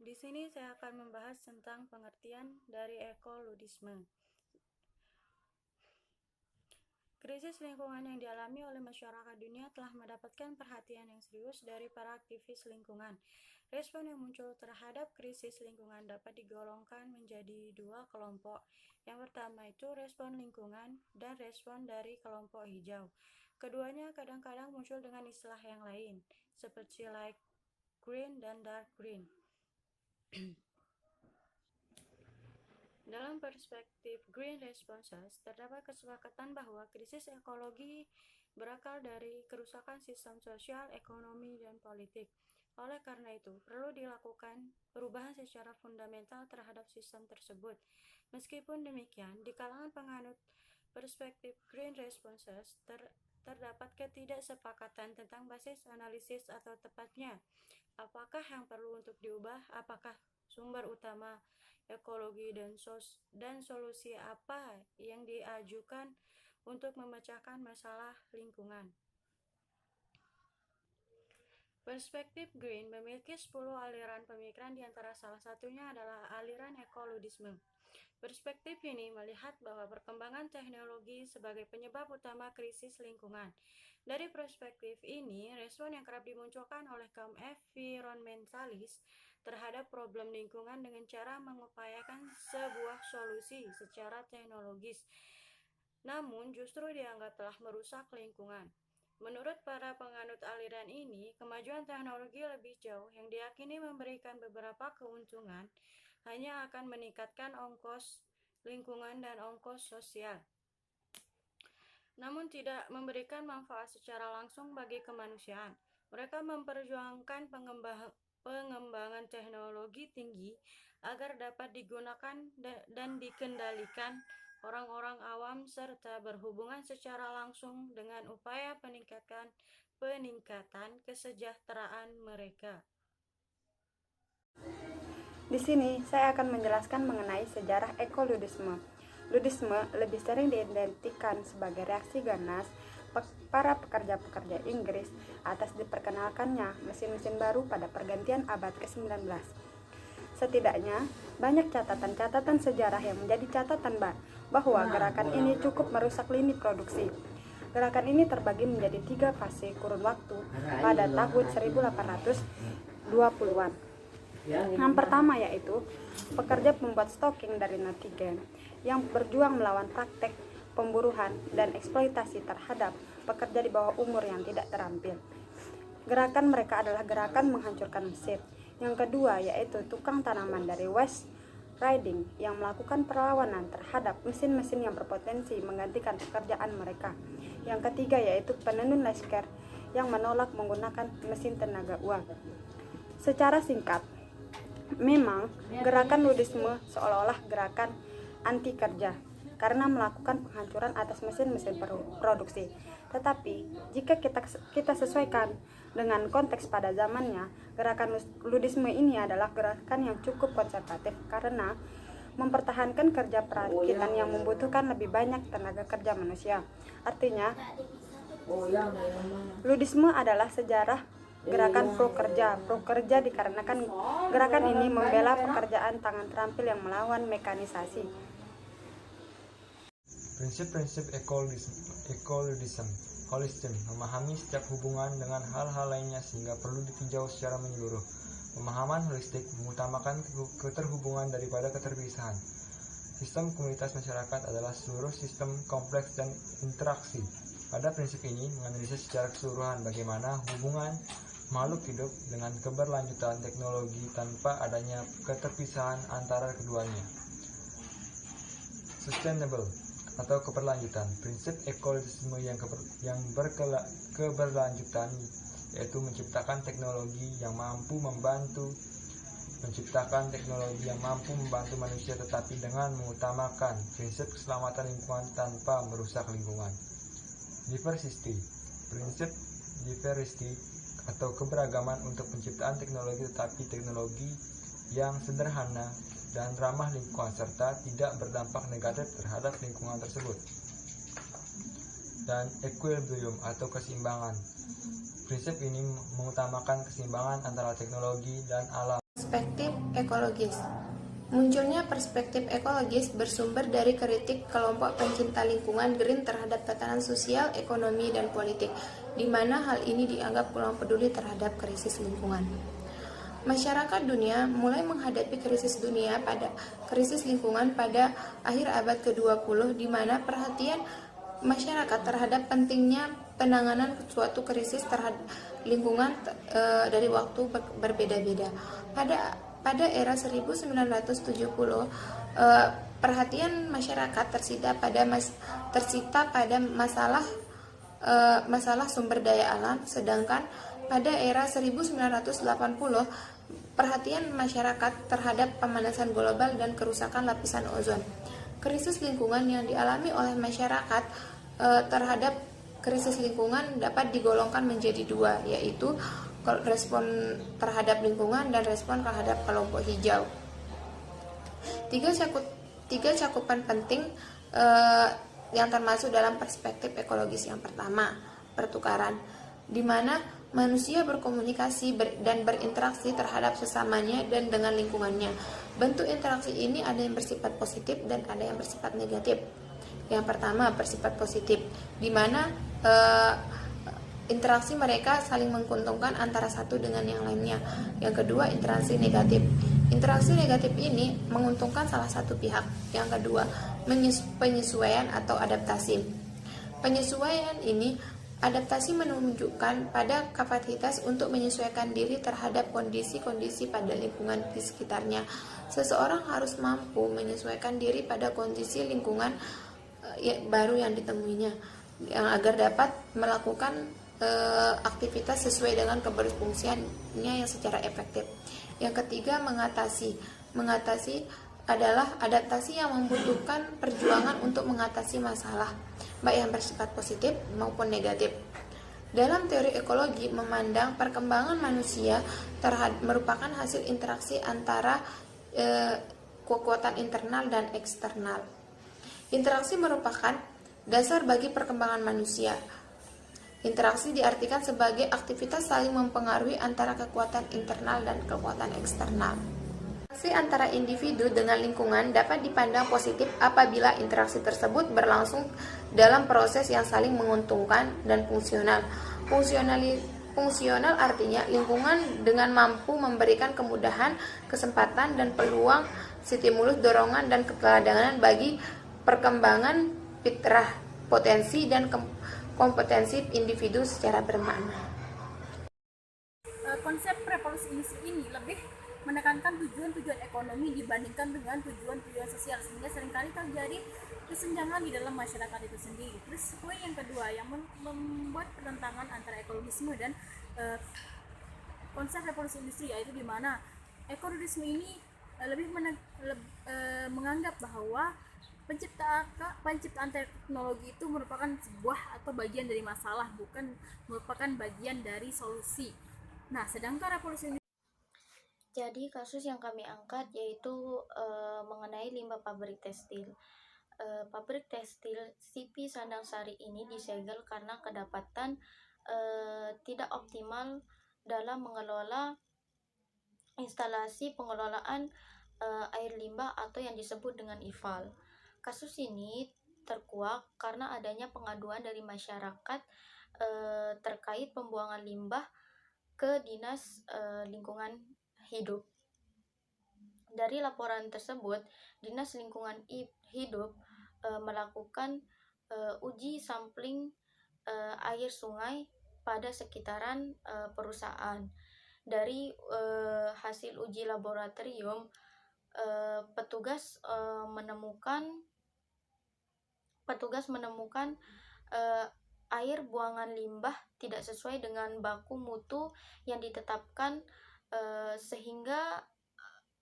Di sini saya akan membahas tentang pengertian dari ekoludisme. Krisis lingkungan yang dialami oleh masyarakat dunia telah mendapatkan perhatian yang serius dari para aktivis lingkungan. Respon yang muncul terhadap krisis lingkungan dapat digolongkan menjadi dua kelompok. Yang pertama itu respon lingkungan dan respon dari kelompok hijau. Keduanya kadang-kadang muncul dengan istilah yang lain, seperti light green dan dark green. Dalam perspektif Green Responses, terdapat kesepakatan bahwa krisis ekologi berakar dari kerusakan sistem sosial, ekonomi, dan politik. Oleh karena itu, perlu dilakukan perubahan secara fundamental terhadap sistem tersebut. Meskipun demikian, di kalangan penganut perspektif Green Responses, terdapat ketidaksepakatan tentang basis analisis atau tepatnya, apakah yang perlu untuk diubah, apakah sumber utama ekologi dan solusi apa yang diajukan untuk memecahkan masalah lingkungan. Perspektif Green memiliki 10 aliran pemikiran, di antara salah satunya adalah aliran ekoludisme. Perspektif ini melihat bahwa perkembangan teknologi sebagai penyebab utama krisis lingkungan. Dari perspektif ini, respon yang kerap dimunculkan oleh kaum environmentalis terhadap problem lingkungan dengan cara mengupayakan sebuah solusi secara teknologis, namun justru dianggap telah merusak lingkungan. Menurut para penganut aliran ini, kemajuan teknologi lebih jauh yang diyakini memberikan beberapa keuntungan hanya akan meningkatkan ongkos lingkungan dan ongkos sosial, namun tidak memberikan manfaat secara langsung bagi kemanusiaan. Mereka memperjuangkan pengembangan teknologi tinggi agar dapat digunakan dan dikendalikan orang-orang awam serta berhubungan secara langsung dengan upaya peningkatan kesejahteraan mereka. Di sini saya akan menjelaskan mengenai sejarah ekoludisme. Ludisme lebih sering diidentikan sebagai reaksi ganas para pekerja-pekerja Inggris atas diperkenalkannya mesin-mesin baru pada pergantian abad ke-19. Setidaknya, banyak catatan-catatan sejarah yang menjadi catatan bahwa gerakan ini cukup merusak lini produksi. Gerakan ini terbagi menjadi 3 fase kurun waktu pada tahun 1820-an. Yang pertama yaitu pekerja pembuat stoking dari Nottingham yang berjuang melawan praktek pemburuan dan eksploitasi terhadap pekerja di bawah umur yang tidak terampil. Gerakan mereka adalah gerakan menghancurkan mesin. Yang kedua yaitu tukang tanaman dari West Riding yang melakukan perlawanan terhadap mesin-mesin yang berpotensi menggantikan pekerjaan mereka. Yang ketiga yaitu penenun Lasker yang menolak menggunakan mesin tenaga uap. Secara singkat, memang gerakan ludisme seolah-olah gerakan anti kerja karena melakukan penghancuran atas mesin-mesin produksi. Tetapi jika kita sesuaikan dengan konteks pada zamannya, gerakan ludisme ini adalah gerakan yang cukup konservatif karena mempertahankan kerja perakitan yang membutuhkan lebih banyak tenaga kerja manusia. Artinya, ludisme adalah sejarah gerakan pro kerja dikarenakan gerakan ini membela pekerjaan tangan terampil yang melawan mekanisasi. Prinsip-prinsip ekoludisme holistik memahami setiap hubungan dengan hal-hal lainnya sehingga perlu ditinjau secara menyeluruh. Pemahaman holistik mengutamakan keterhubungan daripada keterpisahan. Sistem komunitas masyarakat adalah seluruh sistem kompleks dan interaksi. Pada prinsip ini menganalisis secara keseluruhan bagaimana hubungan makhluk hidup dengan keberlanjutan teknologi tanpa adanya keterpisahan antara keduanya. Sustainable atau keberlanjutan. Prinsip ekoludisme yang keberlanjutan yaitu menciptakan teknologi yang mampu membantu manusia tetapi dengan mengutamakan prinsip keselamatan lingkungan tanpa merusak lingkungan. Diversity. Prinsip diversity atau keberagaman untuk penciptaan teknologi tetapi teknologi yang sederhana dan ramah lingkungan serta tidak berdampak negatif terhadap lingkungan tersebut. Dan equilibrium atau keseimbangan. Prinsip ini mengutamakan keseimbangan antara teknologi dan alam. Perspektif ekologis. Munculnya perspektif ekologis bersumber dari kritik kelompok pencinta lingkungan green terhadap tatanan sosial, ekonomi, dan politik, di mana hal ini dianggap kurang peduli terhadap krisis lingkungan. Masyarakat dunia mulai menghadapi krisis lingkungan pada akhir abad ke-20, di mana perhatian masyarakat terhadap pentingnya penanganan suatu krisis terhadap lingkungan dari waktu berbeda-beda. Pada era 1970, perhatian masyarakat tersita pada masalah sumber daya alam, sedangkan pada era 1980, perhatian masyarakat terhadap pemanasan global dan kerusakan lapisan ozon. Krisis lingkungan yang dialami oleh masyarakat terhadap krisis lingkungan dapat digolongkan menjadi dua, yaitu respon terhadap lingkungan dan respon terhadap kelompok hijau. Tiga cakupan penting yang termasuk dalam perspektif ekologis. Yang pertama, pertukaran, di mana manusia berkomunikasi dan berinteraksi terhadap sesamanya dan dengan lingkungannya. Bentuk interaksi ini ada yang bersifat positif dan ada yang bersifat negatif. Yang pertama, bersifat positif, di mana interaksi mereka saling menguntungkan antara satu dengan yang lainnya. Yang kedua, interaksi negatif. Interaksi negatif ini menguntungkan salah satu pihak. Yang kedua, penyesuaian atau adaptasi. Penyesuaian ini, adaptasi menunjukkan pada kapasitas untuk menyesuaikan diri terhadap kondisi-kondisi pada lingkungan di sekitarnya. Seseorang harus mampu menyesuaikan diri pada kondisi lingkungan baru yang ditemuinya, agar dapat melakukan aktivitas sesuai dengan keberfungsiannya yang secara efektif. Yang ketiga, mengatasi. Mengatasi adalah adaptasi yang membutuhkan perjuangan untuk mengatasi masalah, baik yang bersifat positif maupun negatif. Dalam teori ekologi, memandang perkembangan manusia merupakan hasil interaksi antara kekuatan internal dan eksternal. Interaksi merupakan dasar bagi perkembangan manusia. Interaksi diartikan sebagai aktivitas saling mempengaruhi antara kekuatan internal dan kekuatan eksternal. Interaksi antara individu dengan lingkungan dapat dipandang positif apabila interaksi tersebut berlangsung dalam proses yang saling menguntungkan dan fungsional. Fungsional artinya lingkungan dengan mampu memberikan kemudahan, kesempatan, dan peluang, stimulus, dorongan, dan keteladanan bagi perkembangan fitrah, potensi, dan kompetensi individu secara bermakna. Konsep revolusi industri ini lebih menekankan tujuan-tujuan ekonomi dibandingkan dengan tujuan-tujuan sosial, sehingga seringkali terjadi kesenjangan di dalam masyarakat itu sendiri. Terus poin yang kedua yang membuat pertentangan antara ekologisme dan konsep revolusi industri, yaitu di mana ekologisme ini lebih menganggap bahwa penciptaan teknologi itu merupakan sebuah atau bagian dari masalah, bukan merupakan bagian dari solusi. Nah, sedangkan revolusi ini. Jadi kasus yang kami angkat yaitu mengenai limbah pabrik tekstil. Pabrik tekstil CP Sandang Sari ini disegel karena kedapatan tidak optimal dalam mengelola instalasi pengelolaan air limbah atau yang disebut dengan IFAL. Kasus ini terkuak karena adanya pengaduan dari masyarakat terkait pembuangan limbah ke Dinas Lingkungan Hidup. Dari laporan tersebut, Dinas Lingkungan Hidup melakukan uji sampling air sungai pada sekitaran perusahaan. Dari hasil uji laboratorium, petugas menemukan air buangan limbah tidak sesuai dengan baku mutu yang ditetapkan, sehingga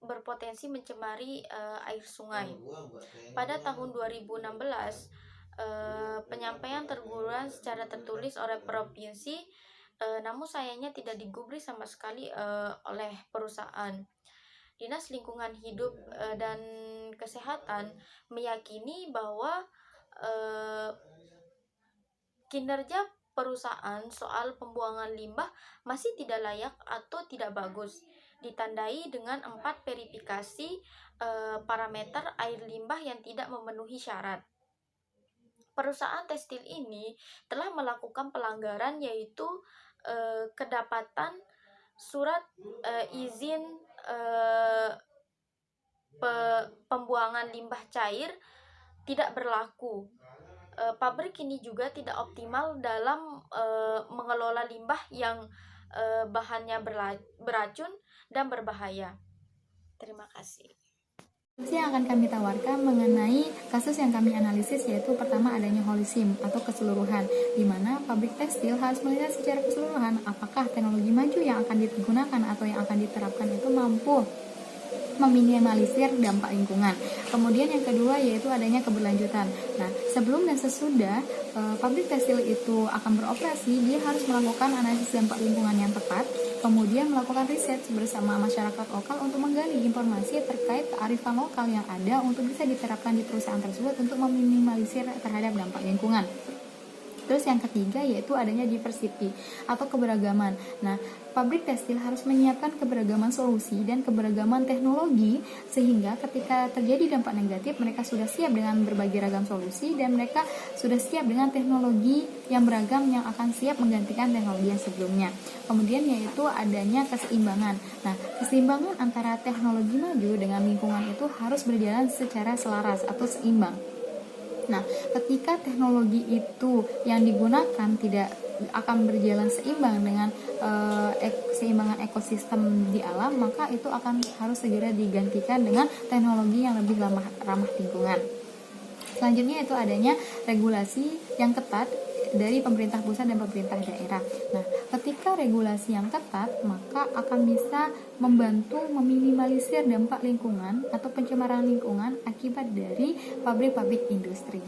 berpotensi mencemari air sungai. Pada tahun 2016, penyampaian teguran secara tertulis oleh provinsi, namun sayangnya tidak digubris sama sekali oleh perusahaan. Dinas Lingkungan Hidup dan Kesehatan meyakini bahwa kinerja perusahaan soal pembuangan limbah masih tidak layak atau tidak bagus. ditandai dengan 4 verifikasi parameter air limbah yang tidak memenuhi syarat. Perusahaan tekstil ini telah melakukan pelanggaran, yaitu kedapatan surat izin pembuangan limbah cair tidak berlaku. Pabrik ini juga tidak optimal dalam mengelola limbah yang bahannya beracun dan berbahaya. Terima kasih. Solusi yang akan kami tawarkan mengenai kasus yang kami analisis, yaitu pertama adanya holism atau keseluruhan, di mana pabrik tekstil harus melihat secara keseluruhan apakah teknologi maju yang akan digunakan atau yang akan diterapkan itu mampu meminimalisir dampak lingkungan. Kemudian yang kedua yaitu adanya keberlanjutan. Nah, sebelum dan sesudah pabrik tekstil itu akan beroperasi, dia harus melakukan analisis dampak lingkungan yang tepat, kemudian melakukan riset bersama masyarakat lokal untuk menggali informasi terkait kearifan lokal yang ada untuk bisa diterapkan di perusahaan tersebut untuk meminimalisir terhadap dampak lingkungan. Terus yang ketiga yaitu adanya diversity atau keberagaman. Nah, pabrik tekstil harus menyiapkan keberagaman solusi dan keberagaman teknologi sehingga ketika terjadi dampak negatif mereka sudah siap dengan berbagai ragam solusi dan mereka sudah siap dengan teknologi yang beragam yang akan siap menggantikan teknologi yang sebelumnya. Kemudian yaitu adanya keseimbangan. Nah, keseimbangan antara teknologi maju dengan lingkungan itu harus berjalan secara selaras atau seimbang. Nah, ketika teknologi itu yang digunakan tidak akan berjalan seimbang dengan keseimbangan ekosistem di alam, maka itu akan harus segera digantikan dengan teknologi yang lebih ramah lingkungan. Selanjutnya itu adanya regulasi yang ketat dari pemerintah pusat dan pemerintah daerah. Nah, ketika regulasi yang ketat, maka akan bisa membantu meminimalisir dampak lingkungan atau pencemaran lingkungan akibat dari pabrik-pabrik industri.